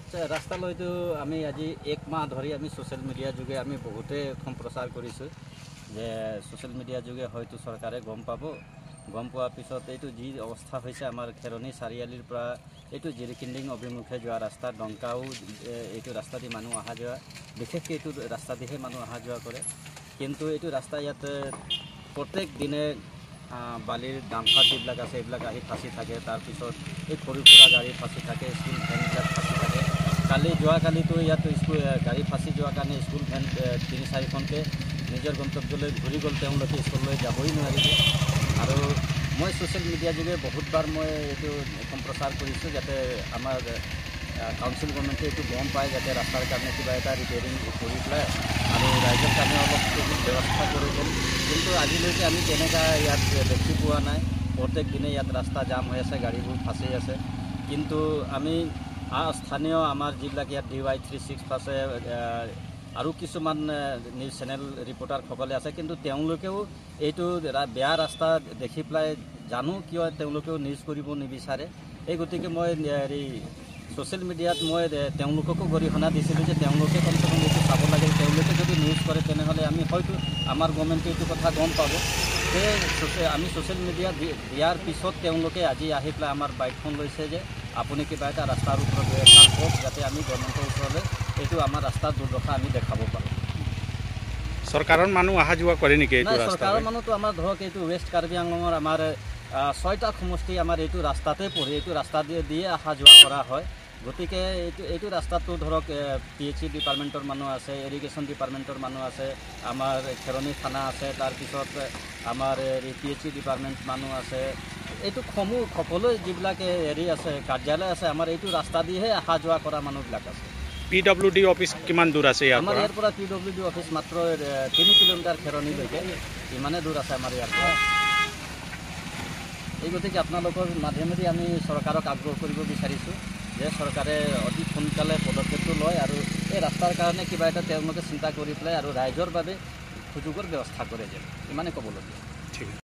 ৰাস্তা লৈতো আমি আজি 1 মাহ ধৰি আমি ছ'চিয়েল মিডিয়া যোগে আমি বহুতে সম্প্ৰচাৰ কৰিছোঁ যে ছ'চিয়েল মিডিয়া যোগে হয়তো চৰকাৰে গম পাব। গম পোৱাৰ পিছত এইটো যি অৱস্থা হৈছে আমাৰ খেৰণী চাৰিআলিৰ পৰা এইটো জিৰিকিন্দিং অভিমুখে যোৱা ৰাস্তা ডংকাও এইটো ৰাস্তা দি মানুহ অহা যোৱা বিশেষকৈ এইটো ৰাস্তা দিহে মানুহ অহা যোৱা কৰে। কিন্তু এইটো ৰাস্তা ইয়াত প্ৰত্যেক দিনে বালিৰ ডাম্পাৰ যিবিলাক আছে এইবিলাক আহি ফাঁচি থাকে। তাৰপিছত এই সৰু সুৰা গাড়ী ফাঁচি থাকে, স্কুল ভেনবিলাক ফাঁচি থাকে। যোৱাকালিতো ইয়াত গাড়ী ফাঁচি যোৱাৰ কাৰণে স্কুল ভেন 3-4খনকৈ নিজৰ গন্তব্যলৈ ঘূৰি গ'ল, তেওঁলোকে স্কুললৈ যাবই নোৱাৰিব। আৰু মই ছ'চিয়েল মিডিয়া যোগে বহুতবাৰ মই এইটো সম্প্ৰচাৰ কৰিছোঁ যাতে আমাৰ কাউন্সিল গভৰ্ণমেণ্টে এইটো গম পায় যাতে ৰাস্তাৰ কাৰণে কিবা এটা ৰিপেয়াৰিং কৰি পেলাই আৰু ৰাইজৰ কাৰণে অলপ ব্যৱস্থা কৰি দিল। কিন্তু আজিলৈকে আমি তেনেকুৱা ইয়াত দেখি পোৱা নাই। প্ৰত্যেক দিনে ইয়াত ৰাস্তা জাম হৈ আছে, গাড়ীবোৰ ফাঁচি আছে। কিন্তু আমি স্থানীয় আমাৰ যিবিলাক ইয়াত DY36 আছে আৰু কিছুমান নিউজ চেনেল ৰিপৰ্টাৰসকলে আছে, কিন্তু তেওঁলোকেও এইটো বেয়া ৰাস্তা দেখি পেলাই জানো কিয় তেওঁলোকেও নিউজ কৰিব নিবিচাৰে। এই গতিকে মই ছ'চিয়েল মিডিয়াত মই তেওঁলোককো গৰিহণা দিছিলোঁ যে তেওঁলোকে কমচে কম এইটো চাব লাগে। তেওঁলোকে যদি নিউজ কৰে তেনেহ'লে আমি হয়তো আমাৰ গভৰ্ণমেণ্টে এইটো কথা গম পাব। আমি ছ'চিয়েল মিডিয়াত দিয়াৰ পিছত তেওঁলোকে আজি আহি পেলাই আমাৰ বাইকখন লৈছে যে আপুনি কিবা এটা ৰাস্তাৰ ওপৰত ব্যৱস্থা কৰক যাতে আমি গভৰ্ণমেণ্টৰ ওচৰলৈ এইটো আমাৰ ৰাস্তাৰ দুৰ্দশা আমি দেখাব পাৰোঁ। চৰকাৰৰ মানুহ অহা যোৱা কৰে নেকি? চৰকাৰৰ মানুহটো আমাৰ ধৰক এইটো ৱেষ্ট কাৰ্বি আংলঙৰ আমাৰ 6টা সমষ্টি আমাৰ এইটো ৰাস্তাতে পৰে, এইটো ৰাস্তা দিয়ে অহা যোৱা কৰা হয়। গতিকে এইটো ৰাস্তাটো ধৰক PHE ডিপাৰ্টমেণ্টৰ মানুহ আছে, ইৰিগেশ্যন ডিপাৰ্টমেণ্টৰ মানুহ আছে, আমাৰ খেৰণী থানা আছে, তাৰপিছত আমাৰ PHE ডিপাৰ্টমেণ্ট মানুহ আছে। এইটো সকলো যিবিলাক আছে কাৰ্যালয় আছে আমাৰ এইটো ৰাস্তা দিহে অহা যোৱা কৰা মানুহবিলাক আছে। PWD অফিচ কিমান দূৰ আছে আমাৰ ইয়াৰ পৰা? PWD অফিচ মাত্ৰ 3 কিলোমিটাৰ খেৰণীলৈকে, ইমানে দূৰ আছে আমাৰ ইয়াৰ পৰা। এই গতিকে আপোনালোকৰ মাধ্যমেদি আমি চৰকাৰক আগ্ৰহ কৰিব বিচাৰিছোঁ যে চৰকাৰে অতি সোনকালে পদক্ষেপটো লয় আৰু এই ৰাস্তাৰ কাৰণে কিবা এটা তেওঁলোকে চিন্তা কৰি পেলাই আৰু ৰাইজৰ বাবে সুযোগৰ ব্যৱস্থা কৰে যেন, ইমানে ক'বলগীয়া। ঠিক আছে।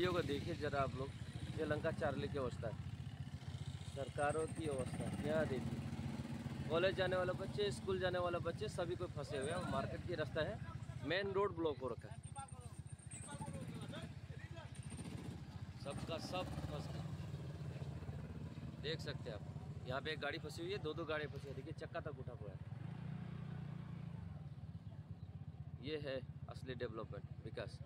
वीडियो को देखिए जरा आप लोग, ये लंका चार्ली की अवस्था है, सरकारों की अवस्था। यहाँ देखिए कॉलेज जाने वाले बच्चे, स्कूल जाने वाले बच्चे सभी कोई फंसे हुए हैं। मार्केट की रास्ता है, मेन रोड ब्लॉक हो रखा है, सबका सब फंस गया। देख सकते हैं आप, यहाँ पे एक गाड़ी फंसी हुई है, दो गाड़ी फंसी है, देखिए चक्का तक उठा हुआ है। ये है असली डेवलपमेंट, विकास।